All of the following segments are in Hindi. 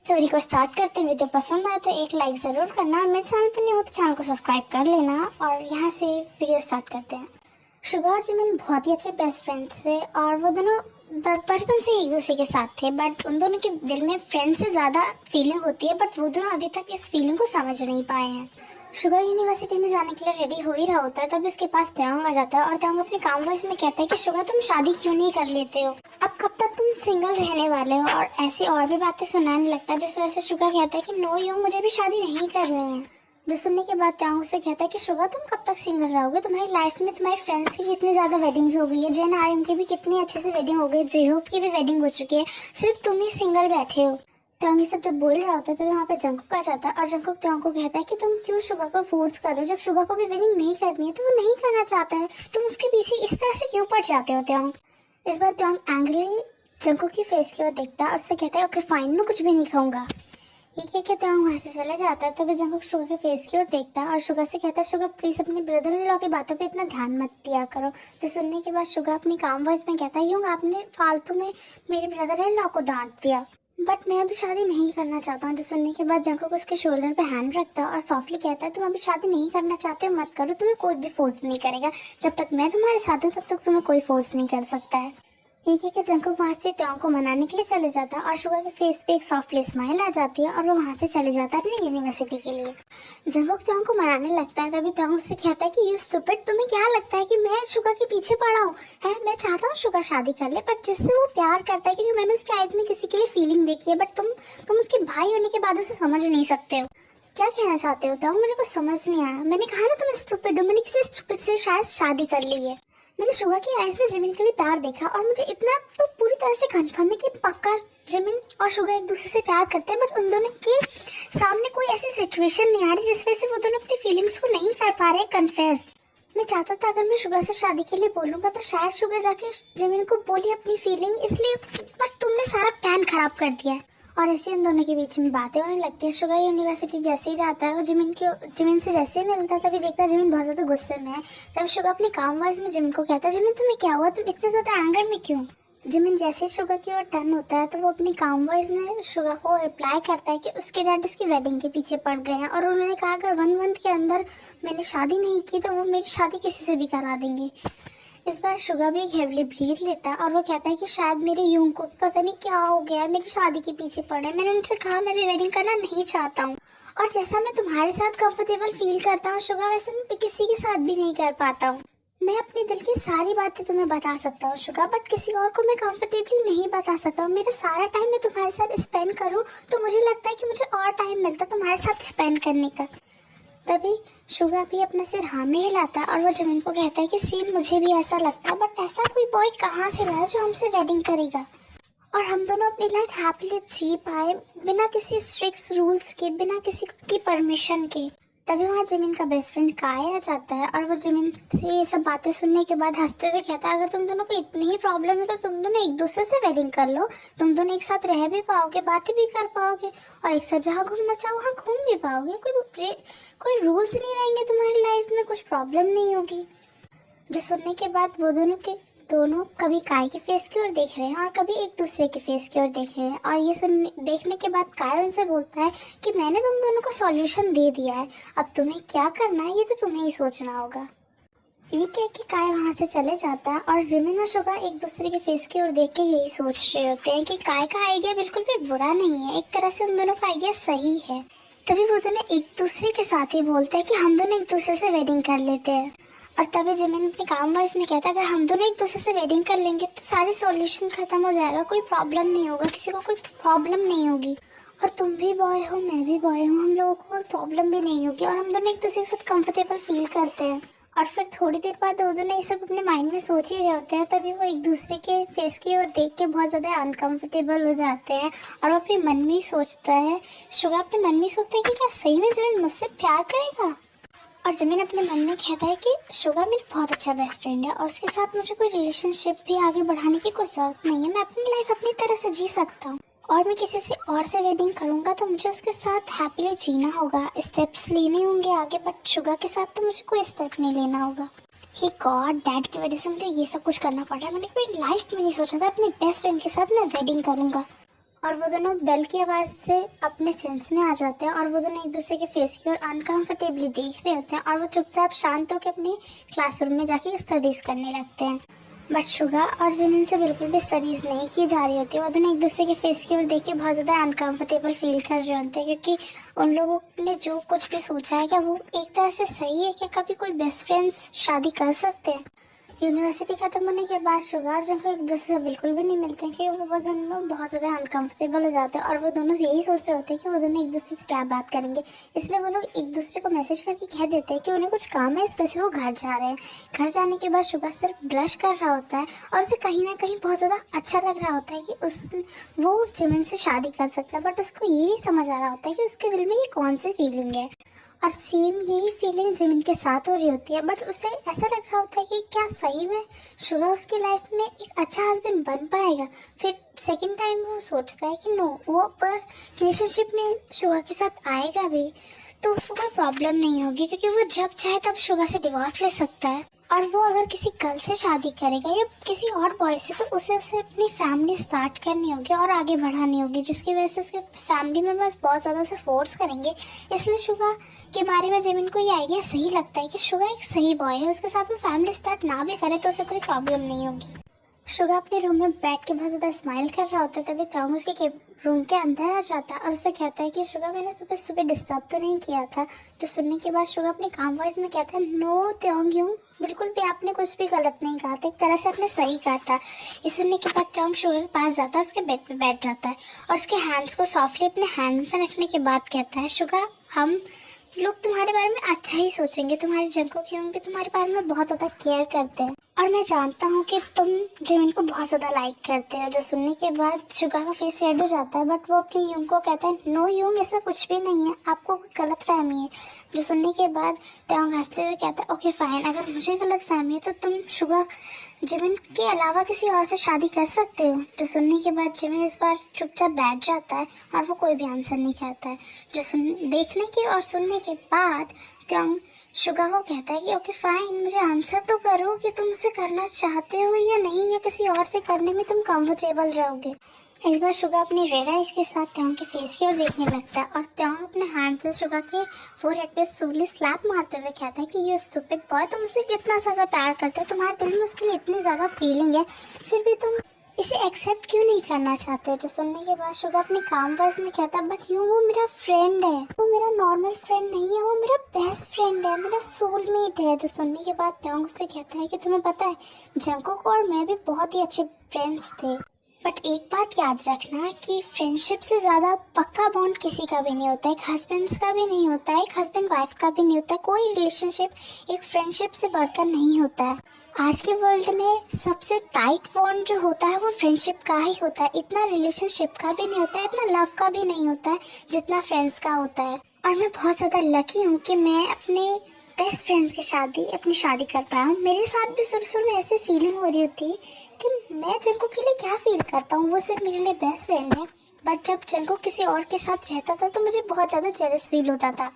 स्टोरी को स्टार्ट करते हैं। वीडियो पसंद आए तो एक लाइक ज़रूर करना। मेरे चैनल पर नहीं हो तो चैनल को सब्सक्राइब कर लेना। और यहाँ से वीडियो स्टार्ट करते हैं। शुगा और जिमिन बहुत ही अच्छे बेस्ट फ्रेंड थे और वो दोनों बचपन से एक दूसरे के साथ थे। बट उन दोनों के दिल में फ्रेंड से ज़्यादा फीलिंग होती है, बट वो दोनों अभी तक इस फीलिंग को समझ नहीं पाए हैं। शुगा यूनिवर्सिटी में जाने के लिए रेडी हो ही रहा होता है, तब उसके पास त्योंग आ जाता है और त्योंग अपने काम वॉइस में कहता है कि शुगा तुम शादी क्यों नहीं कर लेते हो, अब कब तक तुम सिंगल रहने वाले हो, और ऐसी और भी बातें सुनाने लगता है। जिस वजह से शुगा कहता है कि नो यूं, मुझे भी शादी नहीं करनी है। जो सुनने के बाद त्योंग उससे कहता है कि शुगा तुम कब तक सिंगल रहोगे, तुम्हारी लाइफ में तुम्हारे फ्रेंड्स की कितनी ज़्यादा वेडिंग्स हो गई है, जेन आर्यन की भी कितनी अच्छे से वेडिंग हो गई, जेहोप की भी वेडिंग हो चुकी है, सिर्फ तुम ही सिंगल बैठे हो। त्योंग ये सब जब बोल रहा होता है तो वहाँ पे जंकुक आ जाता है और जंकुक त्योंग को कहता है कि तुम क्यों शुगा को फोर्स कर रहे हो, जब शुगा को भी वेडिंग नहीं करनी है तो वो नहीं करना चाहता है, तुम उसके पीछे इस तरह से क्यों पड़ जाते हो त्योंग। इस बार त्योंग एंग्री जंकुक की फेस की ओर देखता है और उससे कहता है ओके फाइन, मैं कुछ भी नहीं खाऊंगा। ये कह के त्योंग वहाँ से चले जाता है। तभी जंकुक शुगा के फेस की ओर देखता है और शुगा से कहता है शुगा प्लीज अपने ब्रदर इन लॉ की बातों पे इतना ध्यान मत दिया करो। जो सुनने के बाद शुगा अपनी काम वॉइस में कहता है यूं आपने फालतू में मेरे ब्रदर इन लॉ को डांट दिया, बट मैं अभी शादी नहीं करना चाहता हूँ। जो सुनने के बाद जंकुक उसके शोल्डर पे हैंड रखता है और सॉफ्टली कहता है तुम अभी शादी नहीं करना चाहते हो मत करो, तुम्हें कोई भी फोर्स नहीं करेगा, जब तक मैं तुम्हारे साथ हूँ तब तक तुम्हें कोई फोर्स नहीं कर सकता है। ये कह के जंकुक वहाँ से त्योंग को मनाने के लिए चले जाता है और शुगा के फेस पे एक सॉफ्टली स्माइल आ जाती है और वो वहाँ से चले जाता है अपनी यूनिवर्सिटी के लिए। जंकुक त्योंग को मनाने लगता है। तभी त्योंग उससे कहता है कि यू स्टूपिड, तुम्हें क्या लगता है कि मैं शुगा के पीछे पड़ा हूँ है, मैं चाहता हूँ शुगा शादी कर ले, बट जिससे वो प्यार करता है, क्योंकि मैंने उसके आइज में किसी के लिए फीलिंग देखी है, बट तुम उसके भाई होने के बाद उसे समझ नहीं सकते हो। क्या कहना चाहते हो त्योंग, मुझे कुछ समझ नहीं आया। मैंने कहा ना तुम स्टूपिड हो, मैंने किसी स्टूपिड से शायद शादी कर ली है। मैंने शुगा की आइज में जिमिन के लिए प्यार देखा और मुझे इतना तो पूरी तरह से कंफर्म है कि पक्का जिमिन और शुगा एक दूसरे से प्यार करते हैं, बट उन दोनों के सामने कोई ऐसी सिचुएशन नहीं आ रही जिस वजह से वो दोनों अपनी फीलिंग्स को नहीं कर पा रहे कन्फेस। मैं चाहता था अगर मैं शुगा से शादी के लिए बोलूंगा तो शायद शुगा जाके जिमिन को बोली अपनी फीलिंग, इसलिए पर तुमने सारा प्लान खराब कर दिया है। और ऐसे इन दोनों के बीच में बातें होने लगती है। शुगा यूनिवर्सिटी जैसे ही जाता है वो जिमिन से जैसे ही मिलता है तभी देखता है जिमिन बहुत ज़्यादा गुस्से में है। तब शुगा अपनी काम वॉइस में जिमिन को कहता है जिमिन तुम्हें क्या हुआ, तुम इतने ज़्यादा एंगर में क्यों। जिमिन जैसे ही शुगा की ओर टर्न होता है तो वो अपनी काम वॉइस में शुगा को रिप्लाई करता है कि उसके डैड उसकी वेडिंग के पीछे पड़ गए हैं और उन्होंने कहा अगर 1 मंथ के अंदर मैंने शादी नहीं की तो वो मेरी शादी किसी से भी करा देंगे। इस बार शुगा भी एक हेवली ब्रीथ लेता है और वो कहता है कि शायद मेरे यूं को भी पता नहीं क्या हो गया है, मेरी शादी के पीछे पड़े। मैंने उनसे कहा मैं भी वेडिंग करना नहीं चाहता हूँ और जैसा मैं तुम्हारे साथ कंफर्टेबल फील करता हूँ शुगा, वैसे मैं किसी के साथ भी नहीं कर पाता हूँ। मैं अपने दिल की सारी बातें तुम्हें बता सकता हूँ शुगा, बट किसी और को मैं कंफर्टेबली नहीं बता सकता हूँ। मेरा सारा टाइम मैं तुम्हारे साथ स्पेंड करूँ तो मुझे लगता है कि मुझे और टाइम मिलता तुम्हारे साथ स्पेंड करने का। तभी शुगा भी अपना सिर हाँ में हिलाता है और वो जिमिन को कहता है कि सेम मुझे भी ऐसा लगता है, बट ऐसा कोई बॉय कहाँ से रहा जो हमसे वेडिंग करेगा और हम दोनों अपनी लाइफ हैप्पीली जी पाए बिना किसी स्ट्रिक्ट रूल्स के, बिना किसी की परमिशन के। तभी वहाँ जिमिन का बेस्ट फ्रेंड काय आ जाता है और वो जिमिन से ये सब बातें सुनने के बाद हंसते हुए कहता है अगर तुम दोनों को इतनी ही प्रॉब्लम है तो तुम दोनों एक दूसरे से वेडिंग कर लो, तुम दोनों एक साथ रह भी पाओगे, बातें भी कर पाओगे और एक साथ जहाँ घूमना चाहो वहाँ घूम भी पाओगे, कोई रूल्स नहीं रहेंगे तुम्हारी लाइफ में, कुछ प्रॉब्लम नहीं होगी। जो सुनने के बाद वो दोनों कभी काय के फेस की ओर देख रहे हैं और कभी एक दूसरे के फेस की ओर देख रहे हैं और ये देखने के बाद काय उनसे बोलता है कि मैंने तुम दोनों को सॉल्यूशन दे दिया है, अब तुम्हें क्या करना है ये तो तुम्हें ही सोचना होगा। ये कह के काय वहाँ से चले जाता है और जिमिन और शुगा एक दूसरे के फेस की ओर देख के यही सोच रहे होते हैं कि काय का आइडिया बिल्कुल भी बुरा नहीं है, एक तरह से उन दोनों का आइडिया सही है। तभी वो दोनों एक दूसरे के साथ ही बोलते हैं कि हम दोनों एक दूसरे से वेडिंग कर लेते हैं और तभी जिमिन अपनी काम वॉइस में कहता है अगर हम दोनों एक दूसरे से वेडिंग कर लेंगे तो सारे सॉल्यूशन खत्म हो जाएगा, कोई प्रॉब्लम नहीं होगा, किसी को कोई प्रॉब्लम नहीं होगी और तुम भी बॉय हो मैं भी बॉय हूँ, हम लोगों को कोई प्रॉब्लम भी नहीं होगी और हम दोनों एक दूसरे के साथ कंफर्टेबल फील करते हैं। और फिर थोड़ी देर बाद वो दोनों ये सब अपने माइंड में सोच ही रहे होते हैं तभी वो एक दूसरे के फेस की ओर देख के बहुत ज़्यादा अनकंफर्टेबल हो जाते हैं और वो अपने मन में ही सोचता है, शुगा अपने मन में ही सोचता है कि क्या सही में जिमिन मुझसे प्यार करेगा। और जिमिन अपने मन में कहता है कि शुगा मेरा बहुत अच्छा बेस्ट फ्रेंड है और उसके साथ मुझे कोई रिलेशनशिप भी आगे बढ़ाने की कोई जरूरत नहीं है, मैं अपनी लाइफ अपनी तरह से जी सकता हूँ और मैं किसी से और से वेडिंग करूँगा तो मुझे उसके साथ हैप्पीली जीना होगा, स्टेप्स लेने होंगे आगे, बट शुगा के साथ तो मुझे कोई स्टेप नहीं लेना होगा। हे गॉड, डैड की वजह से मुझे ये सब कुछ करना पड़ रहा है, मैंने कभी लाइफ में नहीं सोचा था अपने बेस्ट फ्रेंड के साथ मैं वेडिंग करूँगा। और वो दोनों बेल की आवाज़ से अपने सेंस में आ जाते हैं और वो दोनों एक दूसरे के फेस की ओर अनकंफर्टेबली देख रहे होते हैं और वो चुपचाप शांत होकर अपने क्लासरूम में जाके स्टडीज़ करने लगते हैं। बट शुगा और जिमिन से बिल्कुल भी स्टडीज़ नहीं की जा रही होती। वो दोनों एक दूसरे के फेस की ओर देख के बहुत ज़्यादा अनकंफर्टेबल फील कर रहे होते हैं, क्योंकि उन लोगों ने जो कुछ भी सोचा है क्या वो एक तरह से सही है कि कभी कोई बेस्ट फ्रेंड्स शादी कर सकते हैं। यूनिवर्सिटी खत्म होने के बाद शुगा और जंको एक दूसरे से बिल्कुल भी नहीं मिलते हैं, क्योंकि वो दोनों बहुत ज़्यादा अनकंफर्टेबल हो जाते हैं और वो दोनों यही सोच रहे होते हैं कि वो दोनों एक दूसरे से क्या बात करेंगे। इसलिए वो लोग एक दूसरे को मैसेज करके कह देते हैं कि उन्हें कुछ काम है, इस वजह से वो घर जा रहे हैं। घर जाने के बाद शुगा सिर्फ ब्लश कर रहा होता है और उसे कहीं ना कहीं बहुत ज़्यादा अच्छा लग रहा होता है कि वो जिमिन से शादी कर सकता है। बट उसको ये नहीं समझ आ रहा होता है कि उसके दिल में ये कौन सी फीलिंग है। और सेम यही फीलिंग जिमिन के साथ हो रही होती है। बट उसे ऐसा लग रहा होता है कि क्या सही में शुगा उसकी लाइफ में एक अच्छा हस्बैंड बन पाएगा। फिर सेकंड टाइम वो सोचता है कि नो, वो पर रिलेशनशिप में शुगा के साथ आएगा भी तो उसको कोई प्रॉब्लम नहीं होगी, क्योंकि वो जब चाहे तब शुगा से डिवोर्स ले सकता है। और वो अगर किसी गर्ल से शादी करेगा या किसी और बॉय से तो उसे अपनी फैमिली स्टार्ट करनी होगी और आगे बढ़ानी होगी, जिसकी वजह से उसके फैमिली मेंबर्स बहुत ज़्यादा उसे फोर्स करेंगे। इसलिए शुगा के बारे में जिमिन को ये आइडिया सही लगता है कि शुगा एक सही बॉय है, उसके साथ वो फैमिली स्टार्ट ना भी करे तो उसे कोई प्रॉब्लम नहीं होगी। शुगा अपने रूम में बैठ के बहुत ज़्यादा स्माइल कर रहा होता है, तभी तंग उसके रूम के अंदर आ जाता है और उससे कहता है कि शुगा मैंने सुबह सुबह डिस्टर्ब तो नहीं किया था। जो सुनने के बाद शुगा अपनी काम वॉइस में कहता है नो त्योंग यूं, बिल्कुल भी आपने कुछ भी गलत नहीं कहा था, एक तरह से आपने सही कहा था। ये सुनने के बाद त्योंग शुगा के पास जाता है, उसके बेड पे बैठ जाता है और उसके हैंड्स को सॉफ्टली अपने हैंड्स में रखने के बाद कहता है शुगा हम लोग तुम्हारे बारे में अच्छा ही सोचेंगे, तुम्हारे जंको की होंगे तुम्हारे बारे में बहुत ज़्यादा केयर करते हैं और मैं जानता हूँ कि तुम जिमिन को बहुत ज़्यादा लाइक करते हो। जो सुनने के बाद शुगा का फेस रेड हो जाता है, बट वो अपनी यूंग को कहता है नो यूंग, ऐसा कुछ भी नहीं है, आपको कोई गलत फहमी है। जो सुनने के बाद त्योंग हंसते हुए कहता है ओके फाइन, अगर मुझे गलत फहमी है तो तुम शुगा जिमिन के अलावा किसी और से शादी कर सकते हो। जो सुनने के बाद जिमिन इस बार चुपचाप बैठ जाता है और वो कोई भी आंसर नहीं कहता है। जो देखने के और सुनने के बाद त्योंग शुगा को कहता है कि ओके फाइन, मुझे आंसर तो करो कि तुम उसे करना चाहते हो या नहीं, या किसी और से करने में तुम कंफर्टेबल रहोगे। इस बार शुगा अपनी रेड आइज के साथ त्योंग के फेस की ओर देखने लगता है और त्योंग अपने हैंड से शुगा के फोरहेड पे सूली स्लैप मारते हुए कहता है कि ये स्टूपिड बॉय, तुम उसे कितना ज़्यादा प्यार करते हो, तुम्हारे दिल में उसके लिए इतनी ज़्यादा फीलिंग है, फिर भी तुम इसे एक्सेप्ट क्यों नहीं करना चाहते हो। तो सुनने के बाद शुगा अपने काम वर्स में कहता है बट यूं वो मेरा फ्रेंड है, वो मेरा नॉर्मल फ्रेंड नहीं है, वो मेरा बेस्ट फ्रेंड है, मेरा सोलमेट है। जो सुनने के बाद त्योंग उससे कहता है कि तुम्हें पता है जंकुक और मैं भी बहुत ही अच्छे फ्रेंड्स थे, बट एक बात याद रखना कि फ्रेंडशिप से ज़्यादा पक्का बॉन्ड किसी का भी नहीं होता है, एक हस्बैंड्स का भी नहीं होता है, एक हस्बैंड वाइफ का भी नहीं होता है। कोई रिलेशनशिप एक फ्रेंडशिप से बढ़कर नहीं होता है। आज के वर्ल्ड में सबसे टाइट बॉन्ड जो होता है वो फ्रेंडशिप का ही होता है। इतना रिलेशनशिप का भी नहीं होता है, इतना लव का भी नहीं होता है जितना फ्रेंड्स का होता है। और मैं बहुत ज़्यादा लकी हूँ कि मैं अपने बेस्ट फ्रेंड्स की अपनी शादी कर पाया हूँ। मेरे साथ भी शुरू में ऐसी फीलिंग हो रही होती कि मैं जंको के लिए क्या फील करता हूँ, वो सिर्फ मेरे लिए बेस्ट फ्रेंड है। बट जब जंको किसी और के साथ रहता था तो मुझे बहुत ज़्यादा जेलस फील होता था।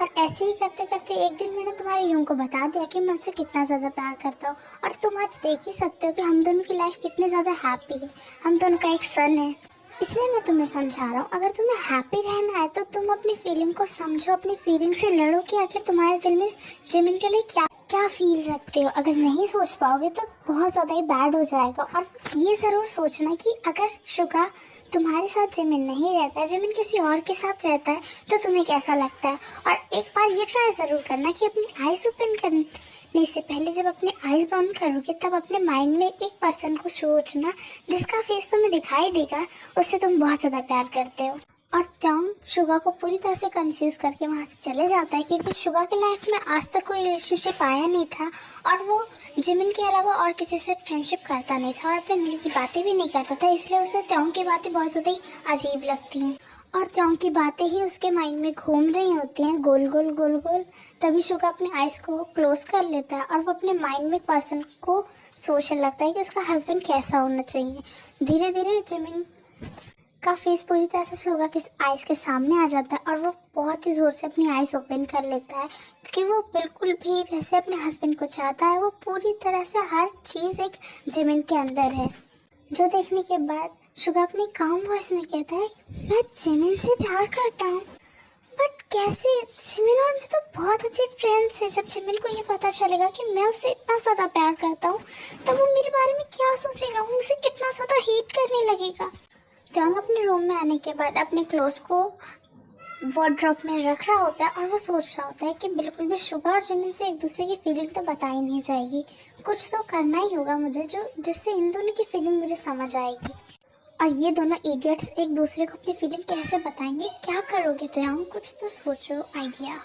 और ऐसे ही करते करते एक दिन मैंने तुम्हारे यूं को बता दिया कि मैं उससे कितना ज़्यादा प्यार करता हूँ। और तुम आज देख ही सकते हो कि हम दोनों की लाइफ कितनी ज़्यादा हैप्पी है, हम दोनों का एक सन है। इसलिए मैं तुम्हें समझा रहा हूँ, अगर तुम्हें हैप्पी रहना है तो तुम अपनी फीलिंग को समझो, अपनी फीलिंग से लड़ो कि आखिर तुम्हारे दिल में जिमिन के लिए क्या क्या फील रखते हो। अगर नहीं सोच पाओगे तो बहुत ज़्यादा ही बैड हो जाएगा। और ये ज़रूर सोचना कि अगर शुगा तुम्हारे साथ जिमिन नहीं रहता है, जिमिन किसी और के साथ रहता है तो तुम्हें कैसा लगता है। और एक बार ये ट्राई ज़रूर करना कि अपनी आइज़ ओपन करने से पहले जब अपने आइज़ बंद करोगे तब अपने माइंड में एक पर्सन को सोचना जिसका फेस तुम्हें दिखाई देगा, उससे तुम बहुत ज़्यादा प्यार करते हो। और त्योंग शुगा को पूरी तरह से कंफ्यूज करके वहाँ से चले जाता है, क्योंकि शुगा के लाइफ में आज तक कोई रिलेशनशिप आया नहीं था और वो जिमिन के अलावा और किसी से फ्रेंडशिप करता नहीं था और अपने दिल की बातें भी नहीं करता था। इसलिए उसे त्योंग की बातें बहुत ज़्यादा ही अजीब लगती हैं और त्योंग की बातें ही उसके माइंड में घूम रही होती हैं गोल गोल गोल गोल। तभी शुगा अपने आइज़ को क्लोज कर लेता है और वो अपने माइंड में एक पर्सन को सोचने लगता है कि उसका हस्बैंड कैसा होना चाहिए। धीरे धीरे जिमिन का फेस पूरी तरह से शुगा के आइज़ के सामने आ जाता है और वो बहुत ही ज़ोर से अपनी आइज़ ओपन कर लेता है, क्योंकि वो बिल्कुल भी जैसे अपने हस्बैंड को चाहता है, वो पूरी तरह से हर चीज़ एक जिमिन के अंदर है। जो देखने के बाद शुगा अपनी काम वॉइस में कहता है मैं जिमिन से प्यार करता हूँ। बट कैसे? जिमिन और मैं तो बहुत अच्छे फ्रेंड्स हैं। जब जिमिन को ये पता चलेगा कि मैं उससे इतना ज़्यादा प्यार करता हूँ तब वो मेरे बारे में क्या सोचेगा, वो मुझे कितना ज़्यादा हेट करने लगेगा। त्योंग अपने रूम में आने के बाद अपने क्लोथ्स को वार्डरोब में रख रहा होता है और वो सोच रहा होता है कि बिल्कुल भी शुगा और जिमिन से एक दूसरे की फीलिंग तो बताई नहीं जाएगी, कुछ तो करना ही होगा मुझे जो जिससे इन दोनों की फीलिंग मुझे समझ आएगी। और ये दोनों इडियट्स एक दूसरे को अपनी फीलिंग कैसे बताएंगे? क्या करोगे त्योंग? कुछ तो सोचो आइडिया।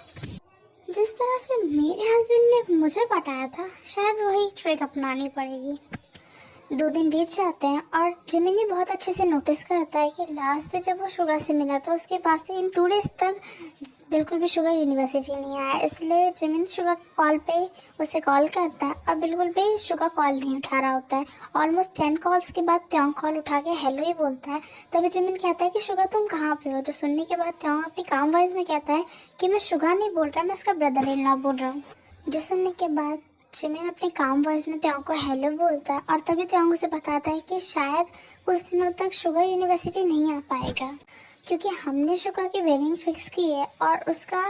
जिस तरह से मेरे हस्बैंड ने मुझे बताया था शायद वही ट्रिक अपनानी पड़ेगी। 2 दिन बीत जाते हैं और जिमिनी बहुत अच्छे से नोटिस करता है कि लास्ट से जब वो शुगा से मिला था उसके पास से इन 2 डेज तक बिल्कुल भी शुगा यूनिवर्सिटी नहीं आया। इसलिए जिमिन शुगा कॉल पे उसे कॉल करता है और बिल्कुल भी शुगा कॉल नहीं उठा रहा होता है। ऑलमोस्ट 10 कॉल्स के बाद त्योंग कॉल उठा के हेलो ही बोलता है। तभी जिमिन कहता है कि शुगा तुम कहाँ पे हो? जो सुनने के बाद त्योंग अपनी काम वॉइस में कहता है कि मैं शुगा नहीं बोल रहा, मैं उसका ब्रदर इन लॉ बोल रहा हूँ। जो सुनने के बाद जिमिन अपने काम वॉइस में त्योंग को हेलो बोलता है और तभी त्योंग उसे बताता है कि शायद कुछ दिनों तक शुगा यूनिवर्सिटी नहीं आ पाएगा क्योंकि हमने शुगा की वेडिंग फिक्स की है और उसका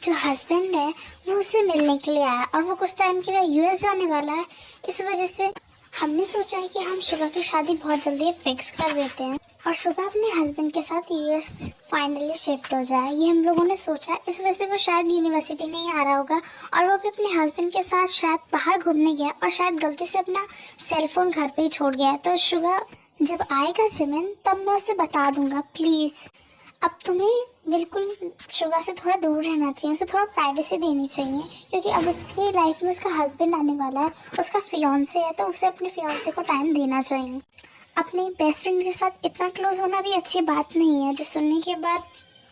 जो हस्बैंड है वो उससे मिलने के लिए आया और वो कुछ टाइम के लिए यूएस जाने वाला है। इस वजह से हमने सोचा है कि हम शुगा की शादी बहुत जल्दी फिक्स कर देते हैं और शुगा अपने हस्बैंड के साथ यूएस फाइनली शिफ्ट हो जाए, ये हम लोगों ने सोचा। इस वजह से वो शायद यूनिवर्सिटी नहीं आ रहा होगा और वो भी अपने हस्बैंड के साथ शायद बाहर घूमने गया और शायद गलती से अपना सेलफोन घर पे ही छोड़ गया। तो शुगा जब आएगा जिमिन तब मैं उसे बता दूंगा। प्लीज़ अब तुम्हें बिल्कुल शुगा से थोड़ा दूर रहना चाहिए, उसे थोड़ा प्राइवेसी देनी चाहिए क्योंकि अब उसकी लाइफ में उसका हस्बैंड आने वाला है, उसका फियांसे है, तो उसे अपने फियांसे को टाइम देना चाहिए। अपने बेस्ट फ्रेंड के साथ इतना क्लोज होना भी अच्छी बात नहीं है। जो सुनने के बाद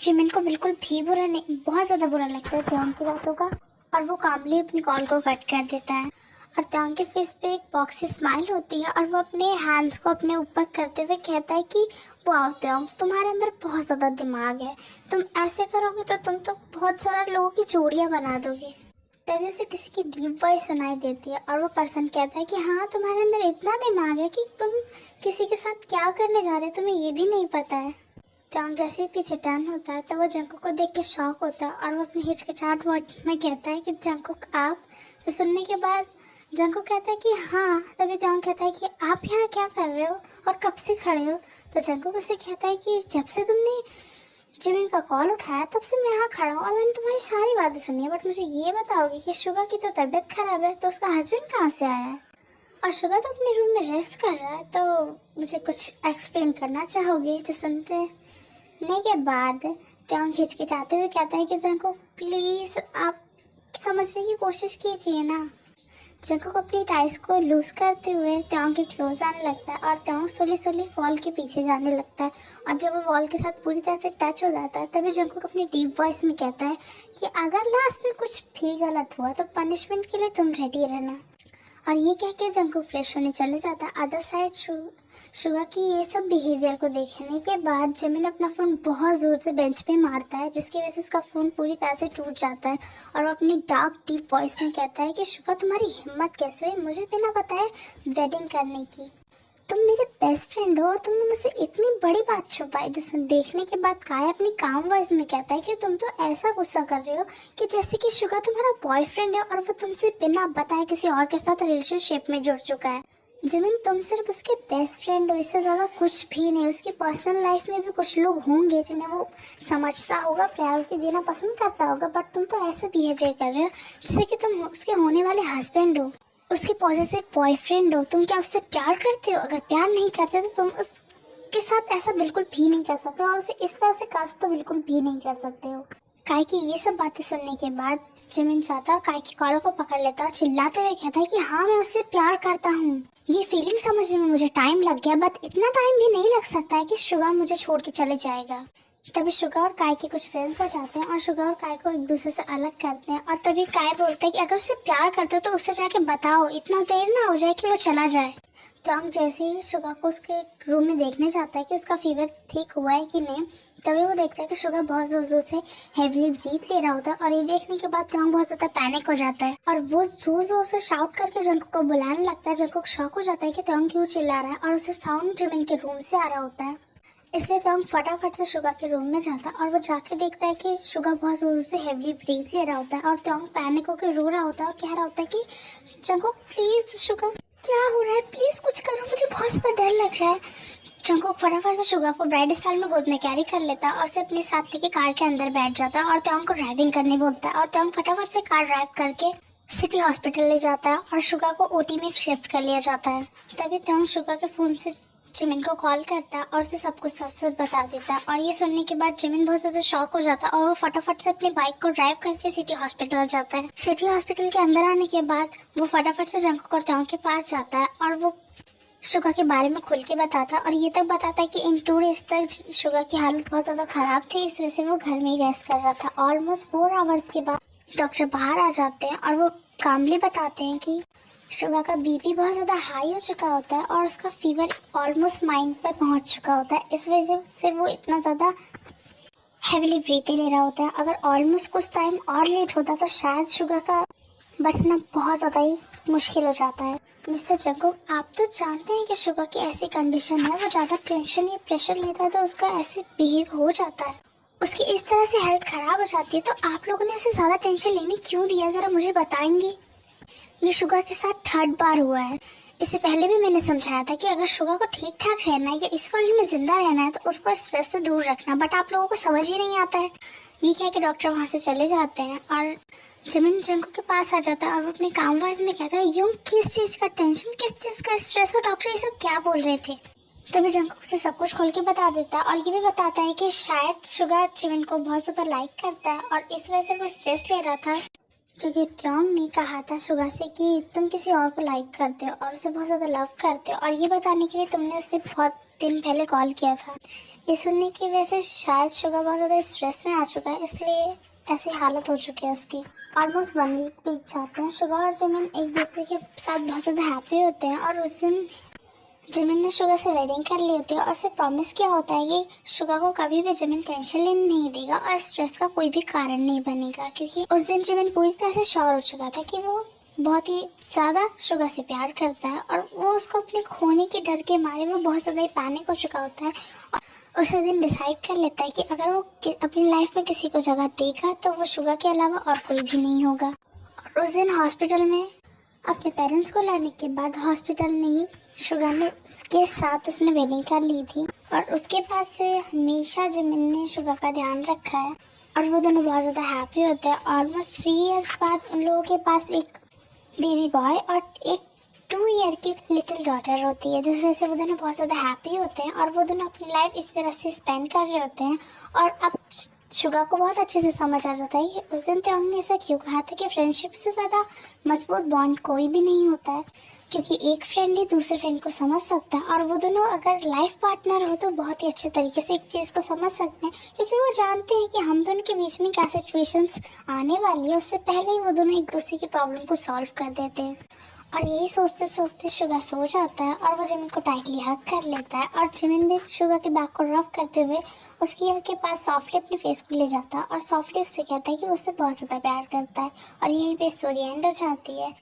जिमिन को बिल्कुल भी बुरा नहीं, बहुत ज़्यादा बुरा लगता है त्योंग की बातों का और वो कामली अपनी कॉल को कट कर देता है। और त्योंग के फेस पे एक बॉक्सी स्माइल होती है और वो अपने हैंड्स को अपने ऊपर करते हुए कहता है कि वाह त्योंग, तुम्हारे अंदर बहुत ज़्यादा दिमाग है, तुम ऐसे करोगे तो तुम तो बहुत ज़्यादा लोगों की जोड़ियाँ बना दोगे। तभी उसे किसी की डीप वॉइस सुनाई देती है और वो पर्सन कहता है कि हाँ तुम्हारे अंदर इतना दिमाग है कि तुम किसी के साथ क्या करने जा रहे हो तुम्हें ये भी नहीं पता है। त्योंग जैसे ही पीछे टर्न होता है तो वो जंकुक को देख के शॉक होता है और वो अपनी हिचकिचाहट वर्ड में कहता है कि जंकुक आप। तो सुनने के बाद जंकुक कहता है कि हाँ। तभी त्योंग कहता है कि आप यहाँ क्या कर रहे हो और कब से खड़े हो? तो जंकुक उसे कहता है कि जब से तुमने जिमिन का कॉल उठाया तब से मैं यहाँ खड़ा हूँ और मैंने तुम्हारी सारी बातें सुनी है, बट मुझे ये बताओगे कि शुगा की तो तबीयत खराब है तो उसका हस्बैंड कहाँ से आया है और शुगा तो अपने रूम में रेस्ट कर रहा है, तो मुझे कुछ एक्सप्लेन करना चाहोगे? जो सुनने के बाद त्योंग हिचकिचाते हुए कहता है कि जंकुक प्लीज़ आप समझने की कोशिश कीजिए ना। जंकुक अपनी टाइस को लूज करते हुए त्योंग के क्लोज आने लगता है और त्योंग स्लोली वॉल के पीछे जाने लगता है और जब वो वॉल के साथ पूरी तरह से टच हो जाता है तभी जंकुक अपनी डीप वॉइस में कहता है कि अगर लास्ट में कुछ भी गलत हुआ तो पनिशमेंट के लिए तुम रेडी रहना। और ये कह के जंकुक फ्रेश होने चले जाता है। अदर साइड शुगा की ये सब बिहेवियर को देखने के बाद जिमिन अपना फ़ोन बहुत ज़ोर से बेंच पे मारता है जिसकी वजह से उसका फ़ोन पूरी तरह से टूट जाता है और वो अपनी डार्क डीप वॉइस में कहता है कि शुगा तुम्हारी हिम्मत कैसे हुई मुझे बिना बताए वेडिंग करने की? तुम मेरे बेस्ट फ्रेंड हो और तुमने मुझसे इतनी बड़ी बात छुपाई। जो देखने के बाद काय अपनी काम वॉइस में कहता है कि तुम तो ऐसा गुस्सा कर रहे हो कि जैसे कि शुगा तुम्हारा बॉयफ्रेंड है और वो तुमसे बिना बताए किसी और के साथ रिलेशनशिप में जुड़ चुका है। जिमिन तुम सिर्फ उसके बेस्ट फ्रेंड हो, इससे ज़्यादा कुछ भी नहीं। उसकी पर्सनल लाइफ में भी कुछ लोग होंगे जिन्हें वो समझता होगा, प्रायोरिटी देना पसंद करता होगा, बट तुम तो ऐसे बिहेवियर कर रहे हो जैसे कि तुम उसके होने वाले हस्बैंड हो, उसके पॉजिटिव बॉयफ्रेंड हो। तुम क्या उससे प्यार करते हो? अगर प्यार नहीं करते तो तुम उसके साथ ऐसा बिल्कुल भी नहीं कर सकते और उसे इस तरह से कर्ज तो बिल्कुल भी नहीं कर सकते हो। काय की ये सब बातें सुनने के बाद जिमिन चाहता है काय की कॉलर को पकड़ लेता और चिल्लाते हुए कहता है कि हाँ मैं उससे प्यार करता हूँ। ये फीलिंग समझने में मुझे टाइम लग गया, बट इतना टाइम भी नहीं लग सकता है कि शुगा मुझे छोड़ के चले जाएगा। तभी शुगा और काय के कुछ फ्रेंड्स हो जाते हैं और शुगा और काय को एक दूसरे से अलग करते हैं और तभी काय बोलता है कि अगर उससे प्यार करते हो तो उससे जाके बताओ, इतना देर ना हो जाए कि वो चला जाए। त्योंग जैसे ही शुगा को उसके रूम में देखने जाता है कि उसका फीवर ठीक हुआ है कि नहीं तभी वो देखता है कि शुगर बहुत जोर जोर से हेवली ब्रीथ ले रहा होता है और ये देखने के बाद जंग बहुत ज्यादा पैनिक हो जाता है और वो जोर जोर से शाउट करके जंग को बुलाने लगता है। जंग शॉक हो जाता है कि त्योंग क्यों चिल्ला रहा है और उसे साउंड जिमिन के रूम से आ रहा होता है। इसलिए त्योंग फटाफट से शुगर के रूम में जाता है और वो जाके देखता है कि शुगर बहुत जोर से हेवली ब्रीथ ले रहा होता है और त्योंग पैनिक होकर रो रहा होता है और कह रहा होता है कि जंगकुक प्लीज शुगर क्या हो रहा है, प्लीज कुछ करो, मुझे बहुत ज्यादा डर लग रहा है। जंगकुक फटाफट से शुगर को ब्राइड स्टाइल में गोद में कैरी कर लेता है और उसे अपने साथ लेके कार के अंदर बैठ जाता है और त्योंग को ड्राइविंग करने बोलता है और त्योंग फटाफट से कार ड्राइव करके सिटी हॉस्पिटल ले जाता है और शुगर को ओटी में शिफ्ट कर लिया जाता है। तभी त्योंग शुगर के फोन से जिमिन को कॉल करता है और उसे सब कुछ सच सच बता देता है और ये सुनने के बाद जिमिन बहुत ज्यादा शॉक हो जाता है और वो फटाफट से अपनी बाइक को ड्राइव करके सिटी हॉस्पिटल जाता है। सिटी हॉस्पिटल के अंदर आने के बाद वो फटाफट से जंगकुक और त्योंग के पास जाता है और वो शुगर के बारे में खुल के बताता है और ये तक बताता है कि इन 2 डेज तक शुगर की हालत बहुत ज्यादा खराब थी, इस वजह से वो घर में ही रेस्ट कर रहा था। ऑलमोस्ट 4 आवर्स के बाद डॉक्टर बाहर आ जाते हैं और वो कामली बताते हैं कि शुगर का बीपी बहुत ज़्यादा हाई हो चुका होता है और उसका फीवर ऑलमोस्ट माइंड पर पहुंच चुका होता है, इस वजह से वो इतना ज़्यादा हेविली ब्रीथिंग ले रहा होता है। अगर ऑलमोस्ट कुछ टाइम और लेट होता तो शायद शुगर का बचना बहुत ज़्यादा ही मुश्किल हो जाता है। मिस्टर जंगकुक, आप तो जानते हैं कि शुगर की ऐसी कंडीशन है, वो ज़्यादा टेंशन या प्रेशर लेता है तो उसका ऐसे बिहेव हो जाता है, उसकी इस तरह से हेल्थ खराब हो जाती है। तो आप लोगों ने उसे ज़्यादा टेंशन लेने क्यों दिया, ज़रा मुझे बताएंगे। ये शुगर के साथ 3rd बार हुआ है। इससे पहले भी मैंने समझाया था कि अगर शुगर को ठीक ठाक रहना है या इस वर्ल्ड में जिंदा रहना है तो उसको स्ट्रेस से दूर रखना, बट आप लोगों को समझ ही नहीं आता है। ये क्या कि डॉक्टर वहाँ से चले जाते हैं और जिमिन जंगकुक के पास आ जाता है और वो अपने काम वाइज में कहता है, यूं किस चीज़ का टेंशन, किस चीज़ का स्ट्रेस हो, डॉक्टर ये सब क्या बोल रहे थे। तभी जंगकुक से सब कुछ खोल के बता देता है और ये भी बताता है कि शायद शुगर जिमिन को बहुत ज़्यादा लाइक करता है और इस वजह से वो स्ट्रेस ले रहा था, क्योंकि त्योंग ने कहा था शुगर से कि तुम किसी और को लाइक करते हो और उसे बहुत ज़्यादा लव करते हो और ये बताने के लिए तुमने उसे बहुत दिन पहले कॉल किया था। ये सुनने की वजह से शायद शुगर बहुत ज़्यादा स्ट्रेस में आ चुका है, इसलिए ऐसी हालत हो चुकी है उसकी। ऑलमोस्ट 1 वीक बीत जाते हैं। शुगर और जिमिन एक दूसरे के साथ बहुत ज़्यादा हैप्पी होते हैं और उस दिन जिमिन ने शुगर से वेडिंग कर ली होती है और उसे प्रॉमिस किया होता है कि शुगर को कभी भी जिमिन टेंशन लेने नहीं देगा और स्ट्रेस का कोई भी कारण नहीं बनेगा, क्योंकि उस दिन जिमिन पूरी तरह से श्योर हो चुका था कि वो बहुत ही ज़्यादा शुगर से प्यार करता है और वो उसको अपने खोने के डर के मारे वो बहुत ज़्यादा ही पैनिक हो चुका होता है और उस दिन डिसाइड कर लेता है कि अगर वो अपनी लाइफ में किसी को जगह देगा तो वो शुगर के अलावा और कोई भी नहीं होगा। और उस दिन हॉस्पिटल में अपने पेरेंट्स को लाने के बाद हॉस्पिटल में ही शुगर ने के साथ उसने वेडिंग कर ली थी और उसके बाद से हमेशा जिमिन ने शुगर का ध्यान रखा है और वो दोनों बहुत ज़्यादा हैप्पी होते हैं। ऑलमोस्ट 3 इयर्स बाद उन लोगों के पास एक बेबी बॉय और एक 2 ईयर की लिटिल डॉटर होती है, जिस वजह से वो दोनों बहुत ज़्यादा हैप्पी होते हैं और वो दोनों अपनी लाइफ इस तरह से स्पेंड कर रहे होते हैं। और अब शुगर को बहुत अच्छे से समझ आ जाता है कि उस दिन त्योंग ने ऐसा क्यों कहा था कि फ्रेंडशिप से ज़्यादा मजबूत बॉन्ड कोई भी नहीं होता है, क्योंकि एक फ्रेंड ही दूसरे फ्रेंड को समझ सकता है और वो दोनों अगर लाइफ पार्टनर हो तो बहुत ही अच्छे तरीके से एक चीज़ को समझ सकते हैं, क्योंकि वो जानते हैं कि हम दोनों के बीच में क्या सिचुएशंस आने वाली है, उससे पहले ही वो दोनों एक दूसरे की प्रॉब्लम को सॉल्व कर देते हैं। और यही सोचते सोचते शुगर सो जाता है और वो जिमिन को टाइटली हग कर लेता है और जिमिन भी शुगर के बैक को रफ करते हुए उसके ईयर के पास सॉफ्टली अपने फेस को ले जाता है और सॉफ्टली उससे कहता है कि वो उससे बहुत ज़्यादा प्यार करता है। और यहीं पे स्टोरी एंड हो जाती है।